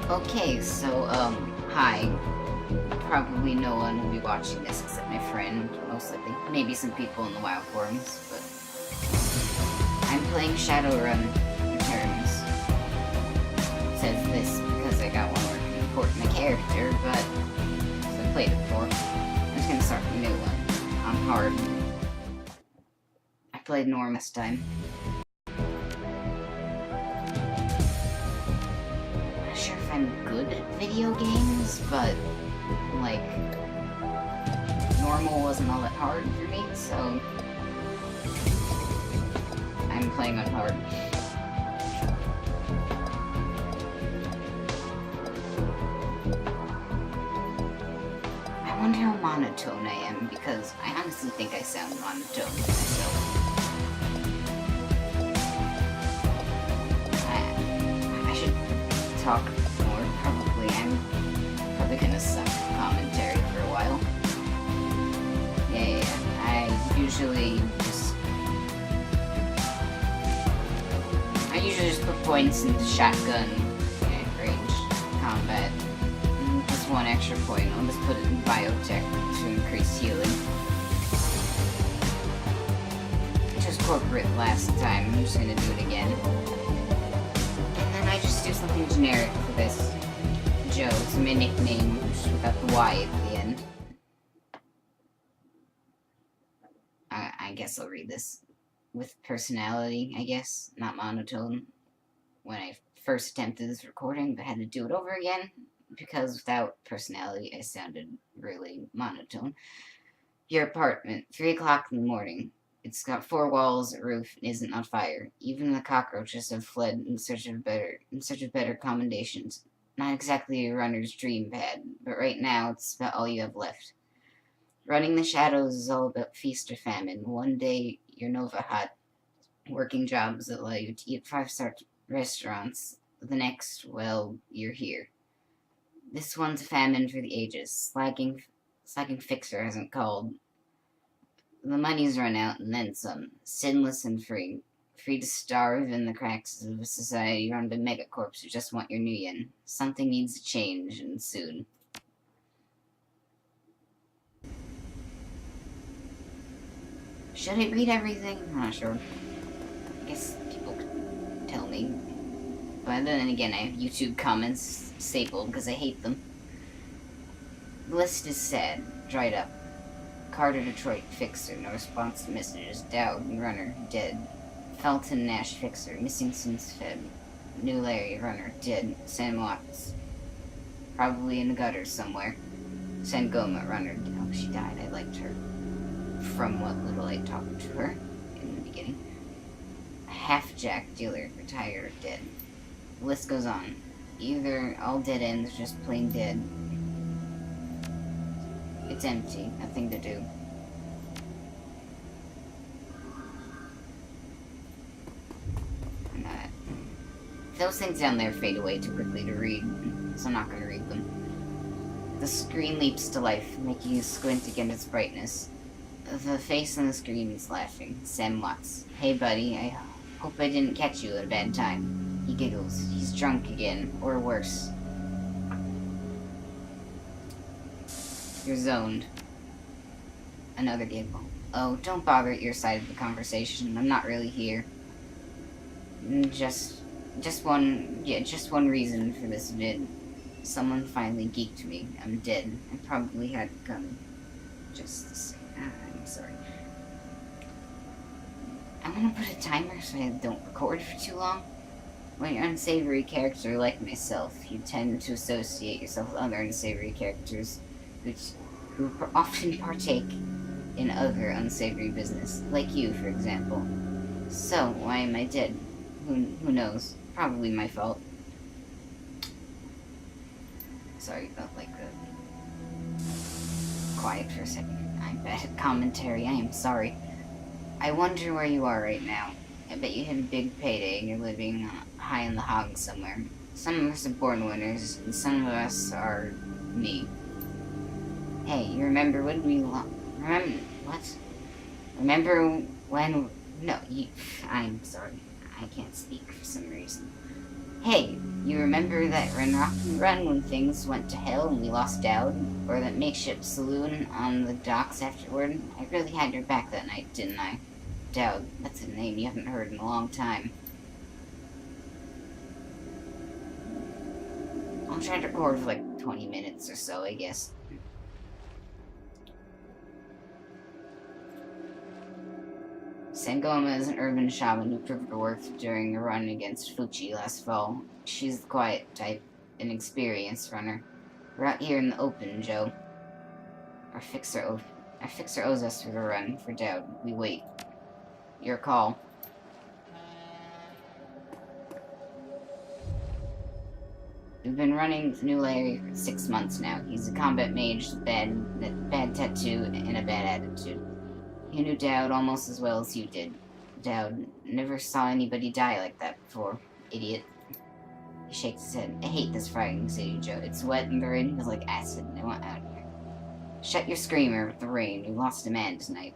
Okay, so, hi. Probably no one will be watching this except my friend, most likely. Maybe some people in the WoW forums, but... I'm playing Shadowrun Returns. It says this because I got one more import in my character, but... So I played it before. I'm just gonna start a new one. On hard. I played normal this time. I'm good at video games, but, like, normal wasn't all that hard for me, so I'm playing on hard. I wonder how monotone I am, because I honestly think I sound monotone to myself. I should talk more, probably. I'm probably gonna suck commentary for a while. Yeah, I usually just put points into shotgun range combat. And just one extra point, I'll just put it in biotech to increase healing. Just corporate last time, I'm just gonna do it again. I just do something generic for this. Joe, it's my nickname, just without the Y at the end. I guess I'll read this with personality, I guess, not monotone. When I first attempted this recording, but had to do it over again, because without personality, I sounded really monotone. Your apartment, 3 o'clock in the morning. It's got 4 walls, a roof, and isn't on fire. Even the cockroaches have fled in search of better accommodations. Not exactly a runner's dream pad, but right now it's about all you have left. Running the shadows is all about feast or famine. One day you're Nova Hot, working jobs that allow you to eat 5-star restaurants. The next, well, you're here. This one's a famine for the ages. Slagging Fixer hasn't called. The money's run out, and then some. Sinless and free. Free to starve in the cracks of a society run by megacorps who just want your new yen. Something needs to change, and soon. Should I read everything? I'm not sure. I guess people could tell me. But then again, I have YouTube comments disabled because I hate them. The list is sad, dried up. Carter Detroit Fixer, no response to messages. Dowd Runner, dead. Felton Nash Fixer, missing since Feb. New Larry Runner, dead. Sam Watts, probably in the gutter somewhere. Sangoma Runner, oh, she died. I liked her. From what little I talked to her in the beginning. Half-Jack Dealer, retired, dead. The list goes on. Either all dead ends, or just plain dead. It's empty, nothing to do. Those things down there fade away too quickly to read, so I'm not going to read them. The screen leaps to life, making you squint against its brightness. The face on the screen is laughing. Sam Watts. Hey buddy, I hope I didn't catch you at a bad time. He giggles. He's drunk again, or worse. You're zoned. Another giggle. Oh, don't bother at your side of the conversation. I'm not really here. Just one reason for this vid. Someone finally geeked me. I'm dead. I probably had it coming. Just the same. I'm sorry. I'm gonna put a timer so I don't record for too long. When you're an unsavory character like myself, you tend to associate yourself with other unsavory characters who often partake in other unsavory business, like you, for example. So, why am I dead? Who knows? Probably my fault. Sorry about, quiet for a second. I'm bad at commentary, I am sorry. I wonder where you are right now. I bet you had a big payday and you're living high in the hog somewhere. Some of us are born winners, and some of us are me. Hey, you remember when we remember what? Remember when? No, I'm sorry. I can't speak for some reason. Hey, you remember that run when things went to hell and we lost Dowd? Or that makeshift saloon on the docks afterward? I really had your back that night, didn't I? Dowd, that's a name you haven't heard in a long time. I'll try to record for like 20 minutes or so, I guess. Sangoma is an urban shaman who proved her worth during a run against Fuchi last fall. She's the quiet type, an experienced runner. We're out here in the open, Joe. Our fixer owes us for the run, for Dowd. We wait. Your call. We've been running with New Larry for 6 months now. He's a combat mage with bad tattoo and a bad attitude. He knew Dowd almost as well as you did. Dowd never saw anybody die like that before. Idiot. He shakes his head. I hate this frightening city, Joe. It's wet and the rain feels like acid, and I want out of here. Shut your screamer with the rain. We lost a man tonight.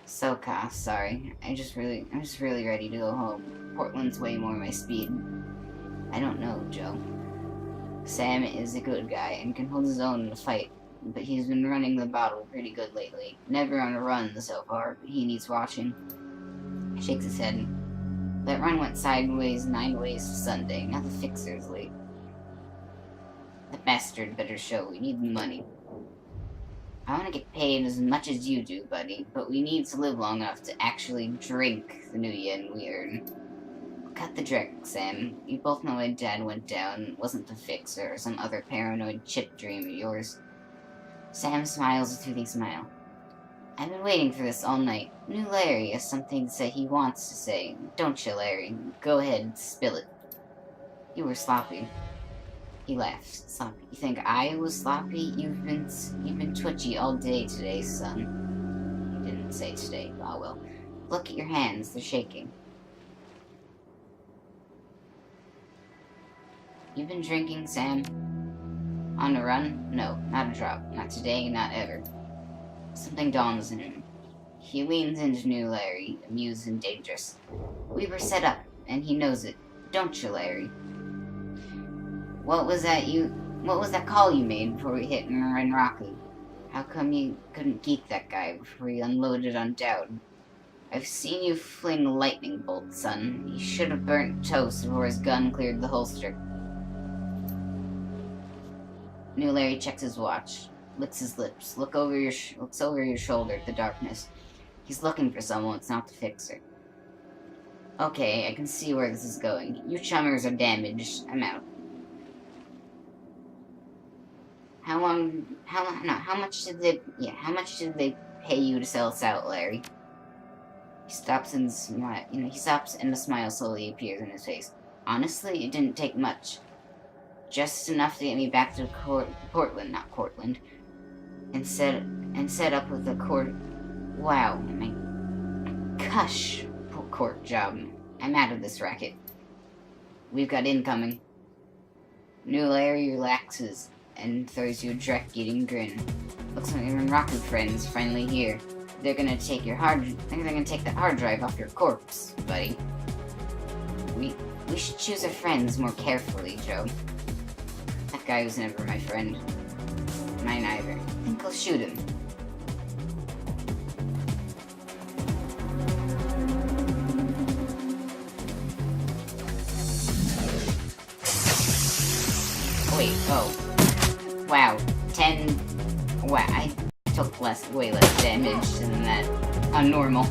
Soka, sorry. I'm just really ready to go home. Portland's way more my speed. I don't know, Joe. Sam is a good guy and can hold his own in a fight, but he's been running the bottle pretty good lately. Never on a run so far, but he needs watching. Shakes his head. That run went sideways 9 ways to Sunday. Now the fixer's late. The bastard better show. We need the money. I want to get paid as much as you do, buddy, but we need to live long enough to actually drink the new yen we earn. Cut the drink, Sam. You both know my dad went down. It wasn't the fixer or some other paranoid chip dream of yours. Sam smiles a toothy smile. I've been waiting for this all night. New Larry has something to say he wants to say. Don't you, Larry? Go ahead, spill it. You were sloppy. He laughed. Sloppy. You think I was sloppy? You've been twitchy all day today, son. He didn't say today. Oh well. Look at your hands. They're shaking. You've been drinking, Sam? On the run? No, not a drop. Not today, not ever. Something dawns in him. He leans into New Larry, amused and dangerous. We were set up, and he knows it. Don't you, Larry? What was that call you made before we hit Renraku? How come you couldn't geek that guy before he unloaded on Dowd? I've seen you fling lightning bolts, son. He should have burnt toast before his gun cleared the holster. New Larry checks his watch, licks his lips, looks over your shoulder at the darkness. He's looking for someone, it's not the fixer. Okay, I can see where this is going. You chummers are damaged. I'm out. How much did they pay you to sell us out, Larry? He stops and a smile slowly appears in his face. Honestly, it didn't take much. Just enough to get me back to Portland, and set up with the court. Wow, my cush court job. I'm out of this racket. We've got incoming. New Larry relaxes and throws you a direct-eating grin. Looks like your Renraku friends finally here. They're gonna take that hard drive off your corpse, buddy. We should choose our friends more carefully, Joe. That guy was never my friend. Mine either. I think I'll shoot him. Wait, oh. Wow. 10... Wow, I took way less damage than that. On normal.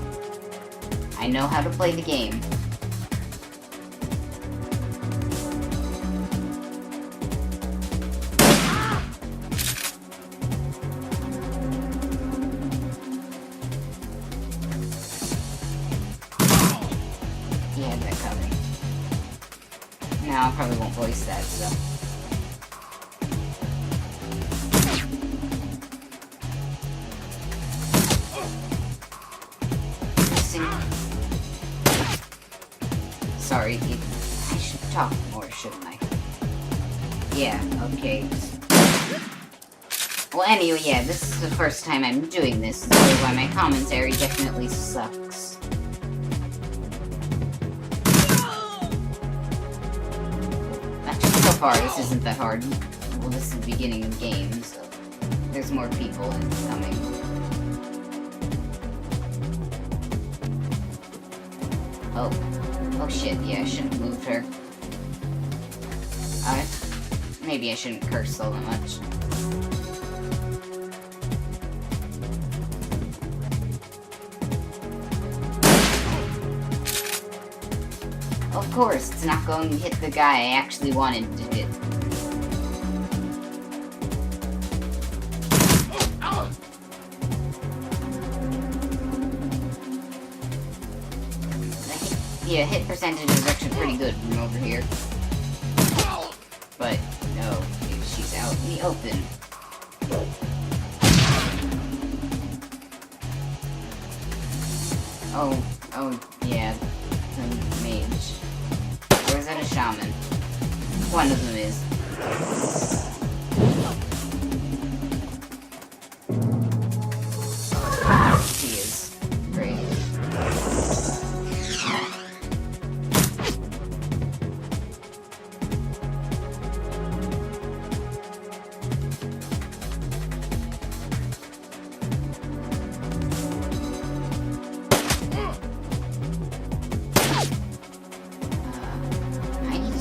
I know how to play the game. He had that coming. No, I probably won't voice that, so... Sorry, I should talk more, shouldn't I? Yeah, okay. Well, anyway, yeah, this is the first time I'm doing this, so why my commentary definitely sucks. Actually, so far, this isn't that hard. Well, this is the beginning of the game, so there's more people coming. Oh. Oh shit, yeah, I shouldn't have moved her. Maybe I shouldn't curse so much. Of course, it's not going to hit the guy I actually wanted to hit. Yeah, hit percentage is actually pretty good from over here. But, no, she's out in the open. Oh, yeah, the mage. Or is that a shaman? One of them is. She is. Great.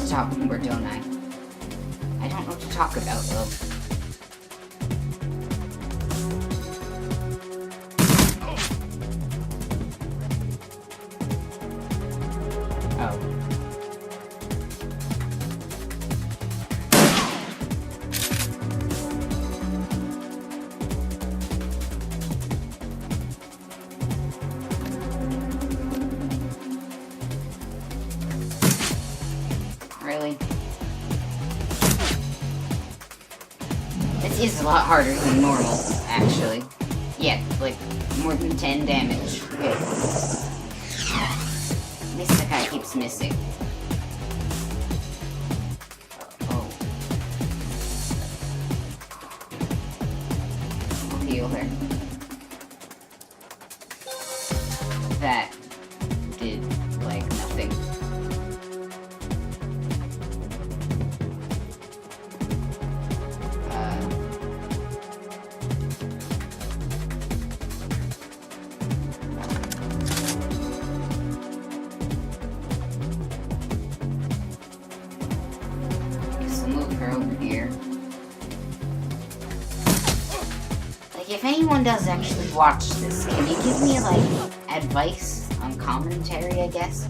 Talk more, don't I? I don't know what to talk about, though. Oh. Really? This is a lot harder than normal, actually. Yeah, like, more than 10 damage. Okay. At least the guy keeps missing. Oh. I'll heal her. That did, like, nothing. If anyone does actually watch this, can you give me, like, advice on commentary, I guess?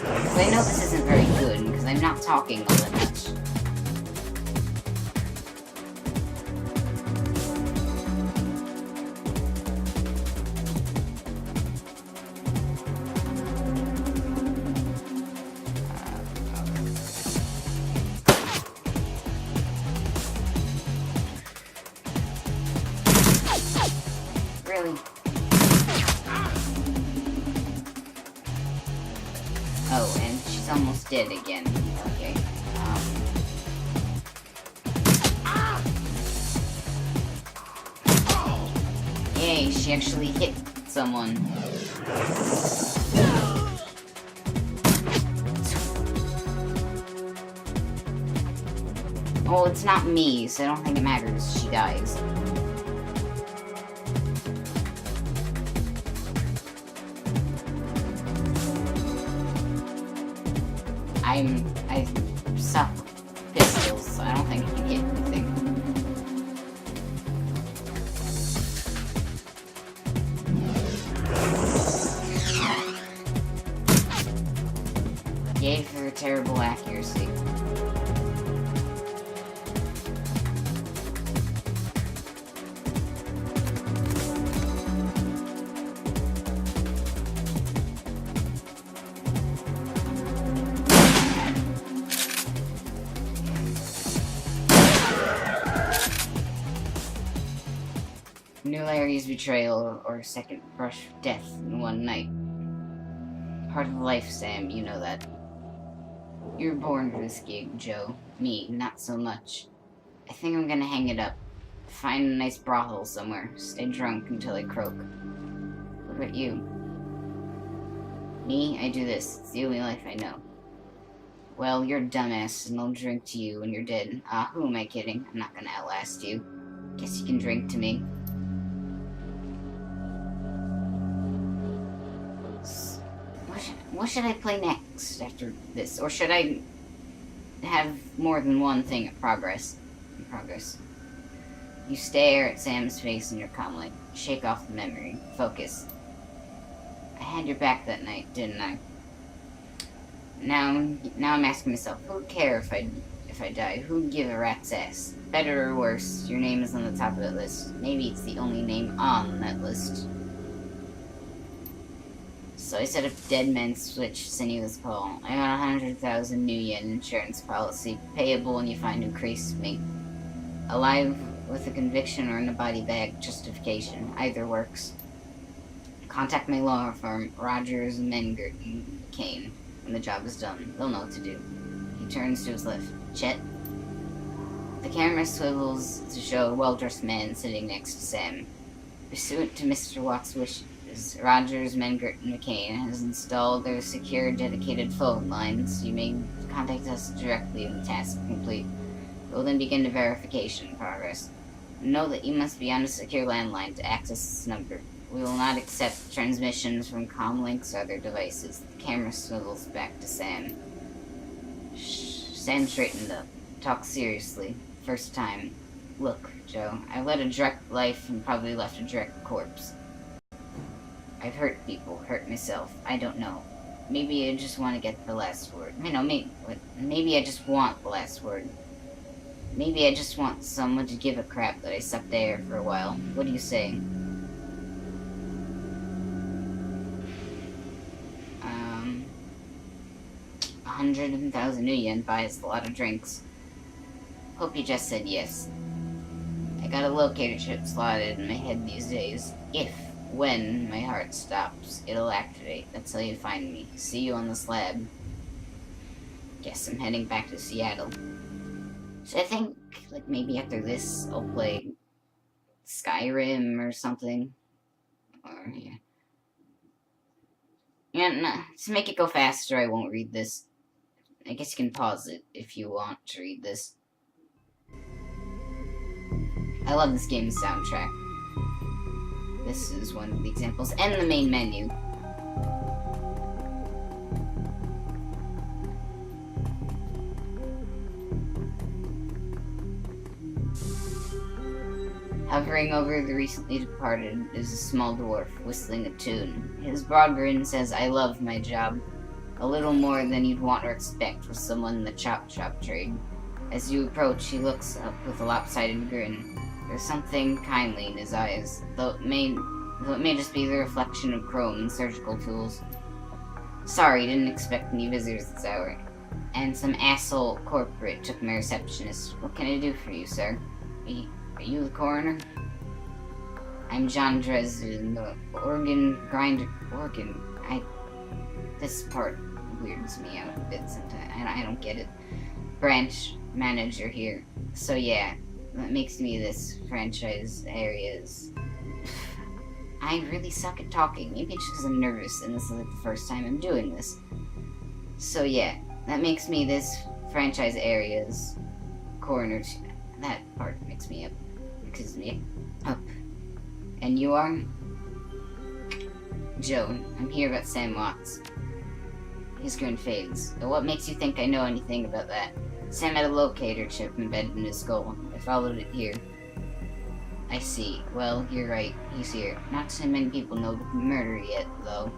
Because I know this isn't very good, because I'm not talking all that much. Really? Oh, and she's almost dead again. Okay. Yay, she actually hit someone. Well, it's not me, so I don't think it matters. She dies. I suck pistols, so I don't think I can hit anything. Yay for terrible accuracy. New Larry's betrayal or second brush of death in one night. Part of life, Sam, you know that. You were born for this gig, Joe. Me, not so much. I think I'm gonna hang it up. Find a nice brothel somewhere. Stay drunk until I croak. What about you? Me, I do this. It's the only life I know. Well, you're a dumbass, and I'll drink to you when you're dead. Who am I kidding? I'm not gonna outlast you. Guess you can drink to me. What should I play next after this? Or should I have more than one thing in progress? You stare at Sam's face in your comlink. Shake off the memory. Focus. I had your back that night, didn't I? Now I'm asking myself, who'd care if I die? Who'd give a rat's ass? Better or worse, your name is on the top of that list. Maybe it's the only name on that list. So I set up Dead Man's Switch, sinuous call. I got 100,000 new yen insurance policy, payable when you find who creased me. Alive with a conviction or in a body bag, justification. Either works. Contact my law firm, Rogers, Mengert, and Kane. When the job is done, they'll know what to do. He turns to his left. Chet? The camera swivels to show a well-dressed man sitting next to Sam. Pursuant to Mr. Watt's wishes, Rogers, Mengert, and McCain has installed their secure, dedicated phone lines. You may contact us directly when the task is complete. We'll then begin the verification progress. Know that you must be on a secure landline to access this number. We will not accept transmissions from comlinks or other devices. The camera swivels back to Sam. Sam straightened up. Talk seriously. First time. Look, Joe, I've led a direct life and probably left a direct corpse. I've hurt people, hurt myself. I don't know. Maybe I just want to get the last word. Maybe I just want the last word. Maybe I just want someone to give a crap that I sucked air for a while. What do you say? 100,000 new yen buys a lot of drinks. Hope you just said yes. I got a locator chip slotted in my head these days. When my heart stops, it'll activate. That's how you find me. See you on the slab. Guess I'm heading back to Seattle. So I think, maybe after this, I'll play Skyrim or something. Or, yeah. No, to make it go faster, I won't read this. I guess you can pause it if you want to read this. I love this game's soundtrack. This is one of the examples. And the main menu. Hovering over the recently departed is a small dwarf, whistling a tune. His broad grin says, I love my job. A little more than you'd want or expect for someone in the chop shop trade. As you approach, he looks up with a lopsided grin. There's something kindly in his eyes, though it may just be the reflection of chrome and surgical tools. Sorry, didn't expect any visitors this hour. And some asshole corporate took my receptionist. What can I do for you, sir? Are you the coroner? I'm John Dresden, the organ grinder. This part weirds me out a bit sometimes. I don't get it. Branch manager here. So yeah, that makes me this franchise areas. I really suck at talking. Maybe it's just because I'm nervous and this is the first time I'm doing this. So yeah, that makes me this franchise areas coroner. That part makes me up. Because me up. And you are? Joe, I'm here about Sam Watts. His grin fades. But what makes you think I know anything about that? Sam had a locator chip embedded in his skull. I followed it here. I see. Well, you're right. He's here. Not so many people know the murder yet, though.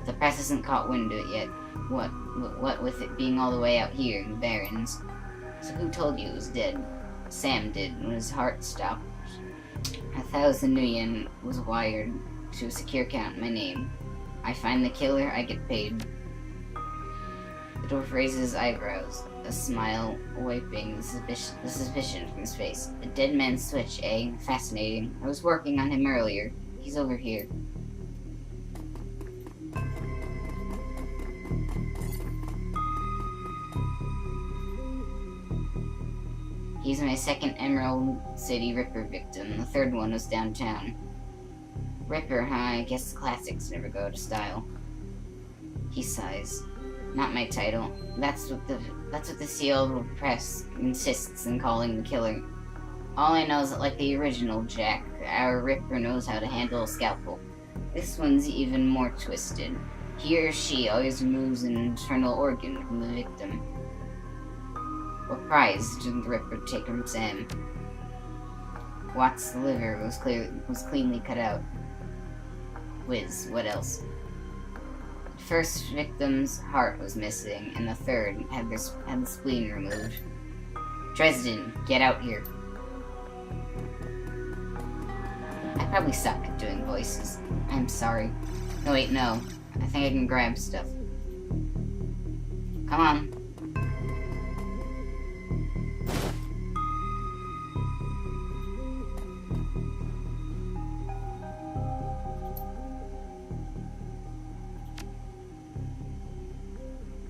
The press hasn't caught wind of it yet. What with it being all the way out here in the Barrens? So who told you it was dead? Sam did when his heart stopped. 1,000 new yen was wired to a secure account in my name. I find the killer, I get paid. The dwarf raises his eyebrows, a smile wiping the suspicion from his face. A dead man's switch, eh? Fascinating. I was working on him earlier. He's over here. He's my second Emerald City Ripper victim. The third one was downtown. Ripper, huh? I guess the classics never go to style. He sighs. Not my title. That's what the seal press insists in calling the killer. All I know is that, like the original Jack, our Ripper knows how to handle a scalpel. This one's even more twisted. He or she always removes an internal organ from the victim. What prize did the Ripper take from Sam? Watt's liver was cleanly cut out. Whiz, what else? The first victim's heart was missing, and the third had the spleen removed. Dresden, get out here. I probably suck at doing voices. I'm sorry. No, wait, no. I think I can grab stuff. Come on.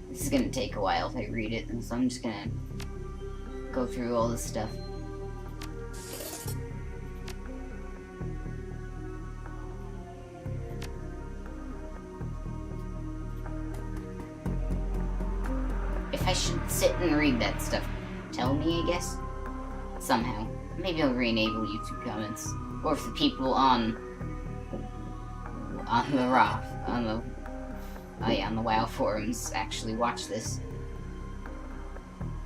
This is gonna take a while if I read it, and so I'm just gonna go through all this stuff. If I should sit and read that stuff, tell me, I guess. Somehow. Maybe I'll re-enable YouTube comments. Or if the people on the WoW forums actually watch this.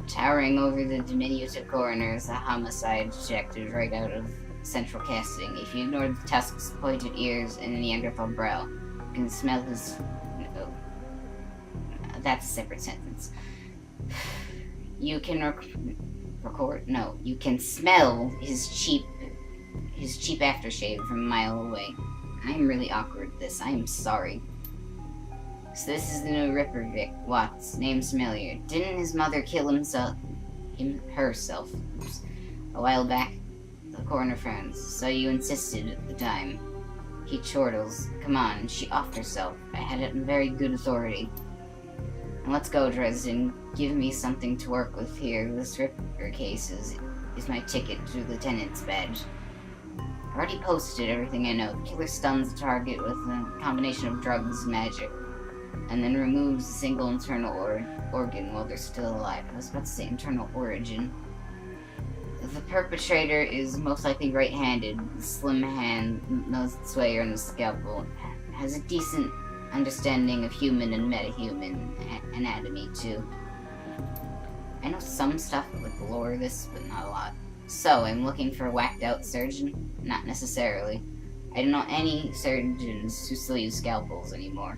Towering over the diminutive coroner is a homicide ejected right out of central casting. If you ignore the tusks, pointed ears, and a Neanderthal brow, you can smell his... No. That's a separate sentence. You can record? No. You can smell his cheap aftershave from a mile away. I'm really awkward at this. I am sorry. So this is the new Ripper Vic. Watts. Name familiar. Didn't his mother kill herself a while back? The coroner frowns. So you insisted at the time. He chortles. Come on, she offed herself. I had it in very good authority. And let's go, Dresden. Give me something to work with here. This Ripper case is my ticket to Lieutenant's badge. I already posted everything I know. The killer stuns the target with a combination of drugs and magic, and then removes a single internal organ while they're still alive. I was about to say internal origin. The perpetrator is most likely right-handed. The slim hand knows its way around the scalpel. Has a decent understanding of human and metahuman anatomy, too. I know some stuff with the lore of this, but not a lot. So, I'm looking for a whacked-out surgeon? Not necessarily. I don't know any surgeons who still use scalpels anymore.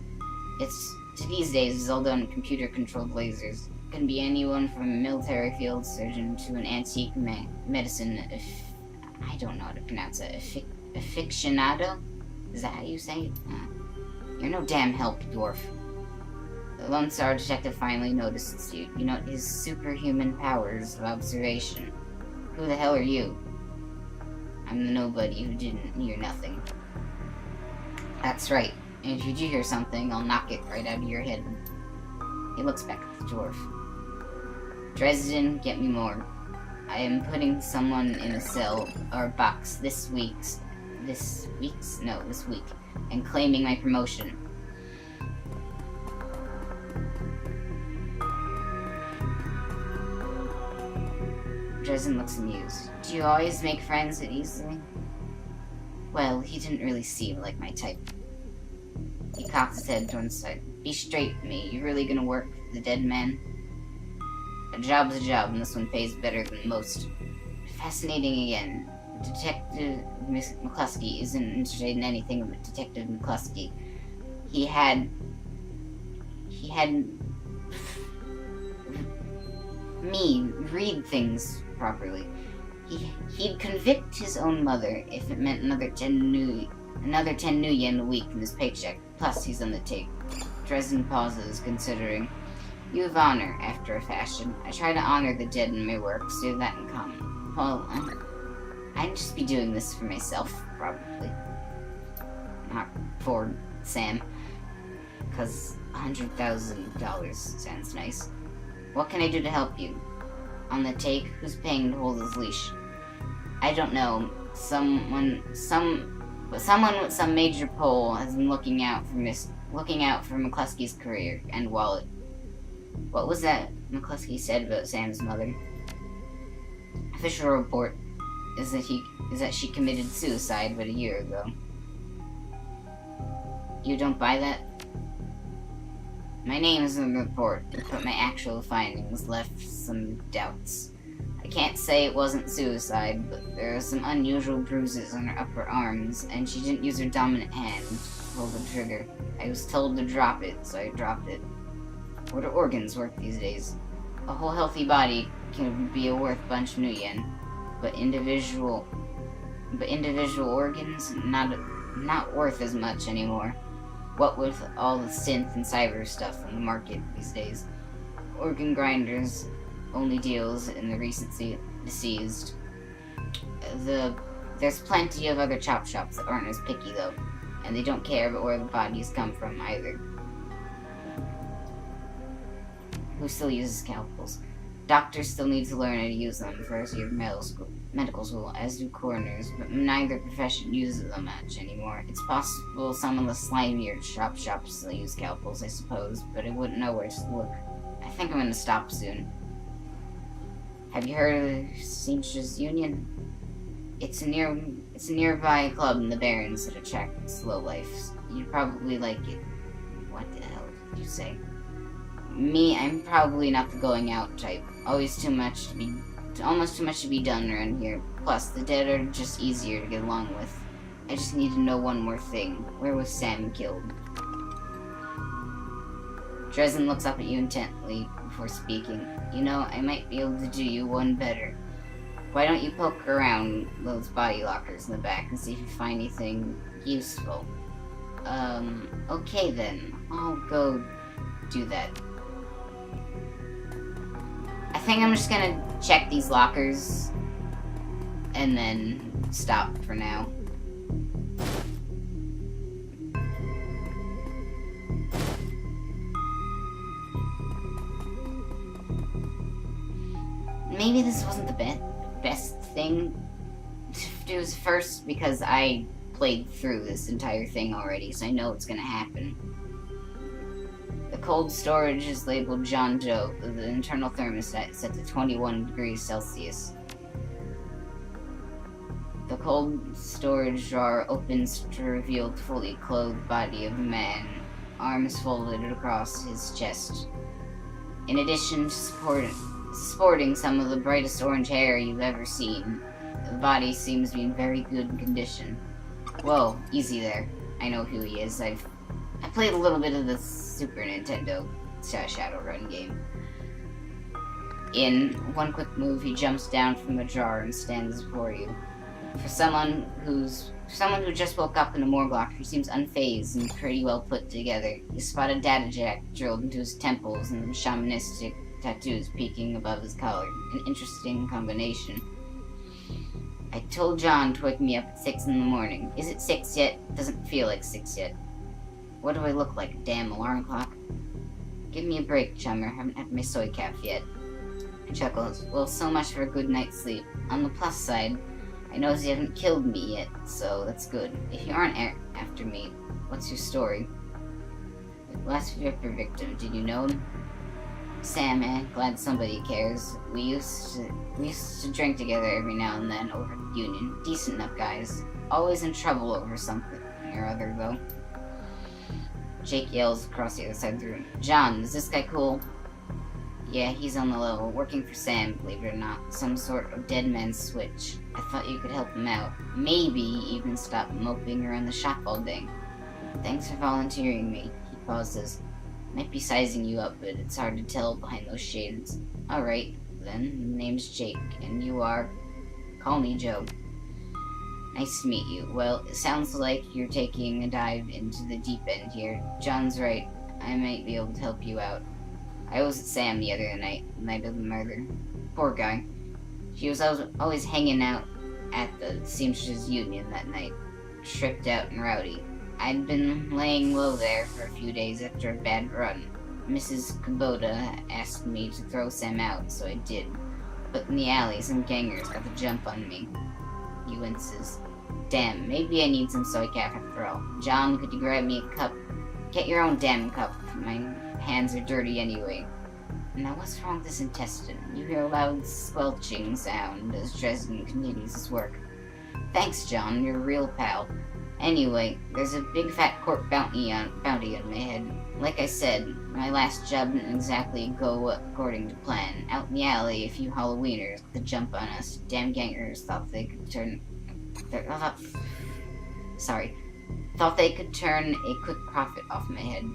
These days, it's all done with computer-controlled lasers. It can be anyone from a military field surgeon to an antique medicine, I don't know how to pronounce it, aficionado? Is that how you say it? You're no damn help, dwarf. The Lone Star detective finally notices you. You note his superhuman powers of observation. Who the hell are you? I'm the nobody who didn't hear nothing. That's right. And if you do hear something, I'll knock it right out of your head. He looks back at the dwarf. Dresden, get me more. I am putting someone in a cell, or box, this week, and claiming my promotion. Dresden looks amused. Do you always make friends that easily? Well, he didn't really seem like my type. He cocks his head to one side. Be straight with me. You really gonna work for the dead man? A job's a job, and this one pays better than most. Fascinating again. Detective McCluskey isn't interested in anything but Detective McCluskey. He had me read things properly. He'd convict his own mother if it meant another 10 new yen a week in his paycheck. Plus, he's on the take. Dresden pauses, considering. You have honor, after a fashion. I try to honor the dead in my work, so you have that in common. Well, I'd just be doing this for myself, probably. Not for Sam. Because $100,000 sounds nice. What can I do to help you? On the take, who's paying to hold his leash? I don't know. Someone with some major pull has been looking out for McCluskey's career and wallet. What was that McCluskey said about Sam's mother? Official report is that she committed suicide about a year ago. You don't buy that? My name is in the report, but my actual findings left some doubts. I can't say it wasn't suicide, but there are some unusual bruises on her upper arms, and she didn't use her dominant hand to pull the trigger. I was told to drop it, so I dropped it. What do organs worth these days? A whole healthy body can be a worth bunch of new yen, but individual organs not worth as much anymore. What with all the synth and cyber stuff on the market these days, organ grinders only deals in the recently deceased. There's plenty of other chop shops that aren't as picky though, and they don't care about where the bodies come from either. Who still uses scalpels? Doctors still need to learn how to use them first year of medical school, as do coroners, but neither profession uses them much anymore. It's possible some of the slimier shops still use scalpels, I suppose, but I wouldn't know where to look. I think I'm gonna stop soon. Have you heard of the Seamstress Union? It's a nearby club in the Barrens that attracts lowlifes. You'd probably like it. What the hell did you say? Me, I'm probably not the going out type. Almost too much to be done around here. Plus, the dead are just easier to get along with. I just need to know one more thing. Where was Sam killed? Dresden looks up at you intently before speaking. You know, I might be able to do you one better. Why don't you poke around those body lockers in the back and see if you find anything useful? Okay then. I'll go do that. I think I'm just gonna check these lockers and then stop for now. Maybe this wasn't the best thing to do first because I played through this entire thing already, so I know what's gonna happen. The cold storage is labeled John Doe, with the internal thermostat set to 21 degrees Celsius. The cold storage drawer opens to reveal the fully clothed body of a man, arms folded across his chest. In addition to sporting some of the brightest orange hair you've ever seen, the body seems to be in very good condition. Whoa, easy there. I know who he is. I played a little bit of the Super Nintendo Shadowrun game. In one quick move, he jumps down from the jar and stands before you. For someone who just woke up in a morgue locker, he seems unfazed and pretty well put together. You spot a data jack drilled into his temples and shamanistic tattoos peeking above his collar. An interesting combination. I told John to wake me up at 6 in the morning. Is it 6 yet? Doesn't feel like 6 yet. What do I look like? A damn alarm clock? Give me a break, chummer. Haven't had my soy calf yet. He chuckles. Well, so much for a good night's sleep. On the plus side, I notice you haven't killed me yet, so that's good. If you aren't after me, what's your story? The last Viper victim, did you know him? Sam, glad somebody cares. We used to drink together every now and then over the Union. Decent enough guys. Always in trouble over something or other, though. Jake yells across the other side of the room. John, is this guy cool? Yeah, he's on the level, working for Sam, believe it or not. Some sort of dead man's switch. I thought you could help him out. Maybe even stop moping around the shop all day. Thanks for volunteering me. He pauses. Might be sizing you up, but it's hard to tell behind those shades. Alright, then. Name's Jake, and you are... Call me Joe. Nice to meet you. Well, it sounds like you're taking a dive into the deep end here. John's right. I might be able to help you out. I was at Sam the other night of the murder. Poor guy. She was always hanging out at the Seamstress Union that night. Tripped out and rowdy. I'd been laying low there for a few days after a bad run. Mrs. Kubota asked me to throw Sam out, so I did. But in the alley, some gangers got the jump on me. He winces. Damn, maybe I need some soy calf after all. John, could you grab me a cup? Get your own damn cup. My hands are dirty anyway. Now what's wrong with this intestine? You hear a loud squelching sound as Dresden continues his work. Thanks, John, you're a real pal. Anyway, there's a big fat court bounty on my head. Like I said, my last job didn't exactly go according to plan. Out in the alley, a few Halloweeners could jump on us. Damn gangers thought they could turn a quick profit off my head.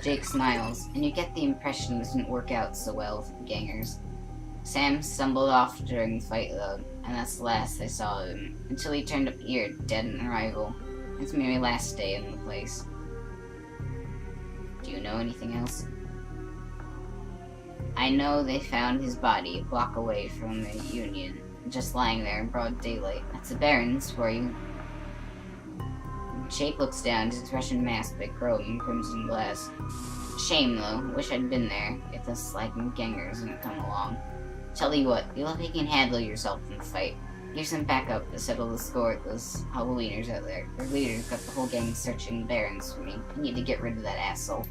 Jake smiles, and you get the impression this didn't work out so well for the gangers. Sam stumbled off during the fight, though, and that's the last I saw of him, until he turned up here, dead on arrival. It's my last day in the place. Do you know anything else? I know they found his body a block away from the Union, just lying there in broad daylight. That's the Baron's for you. Jake looks down, his expression masked by chrome and crimson glass. Shame, though. Wish I'd been there, if the slacking gangers hadn't come along. Tell you what, you look like you can handle yourself in the fight. Give some backup to settle the score with those Halloweeners out there. Their leader's got the whole gang searching the Barrens for me. I need to get rid of that asshole.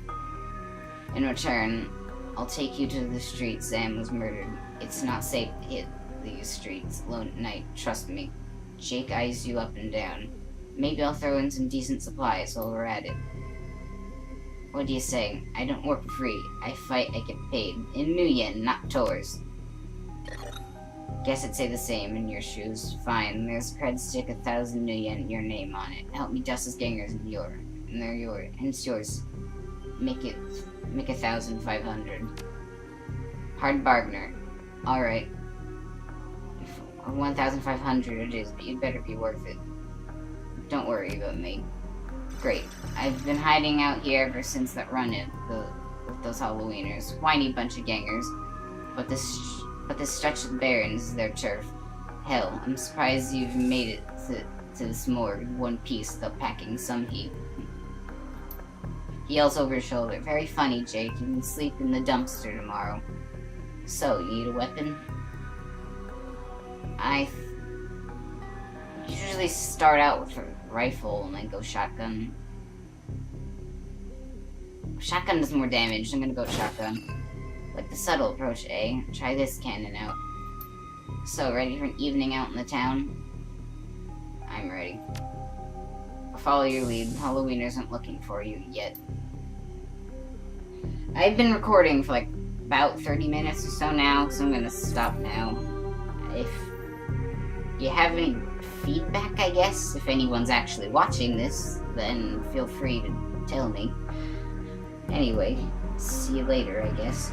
In return, I'll take you to the street Sam was murdered. It's not safe to hit these streets alone at night, trust me. Jake eyes you up and down. Maybe I'll throw in some decent supplies while we're at it. What do you say? I don't work for free. I fight, I get paid. In New Yen, not tours. Guess I'd say the same in your shoes. Fine, there's a cred stick, 1,000 New Yen, your name on it. Help me dust his gangers and they're yours. And it's yours. Make 1,500. Hard bargainer. Alright. 1,500 it is, but you'd better be worth it. Don't worry about me. Great. I've been hiding out here ever since that run-in with those Halloweeners. Whiny bunch of gangers. But this stretch of the Barrens is their turf. Hell, I'm surprised you've made it to this morgue in one piece without packing some heat. He yells over his shoulder. Very funny, Jake. You can sleep in the dumpster tomorrow. So, you need a weapon? I usually start out with a rifle and then go shotgun. Shotgun does more damage. I'm gonna go shotgun. Like the subtle approach, eh? Try this cannon out. So, ready for an evening out in the town? I'm ready. I'll follow your lead. Halloweeners aren't looking for you yet. I've been recording for like about 30 minutes or so now, so I'm gonna stop now. If you have any feedback, I guess, if anyone's actually watching this, then feel free to tell me. Anyway, see you later, I guess.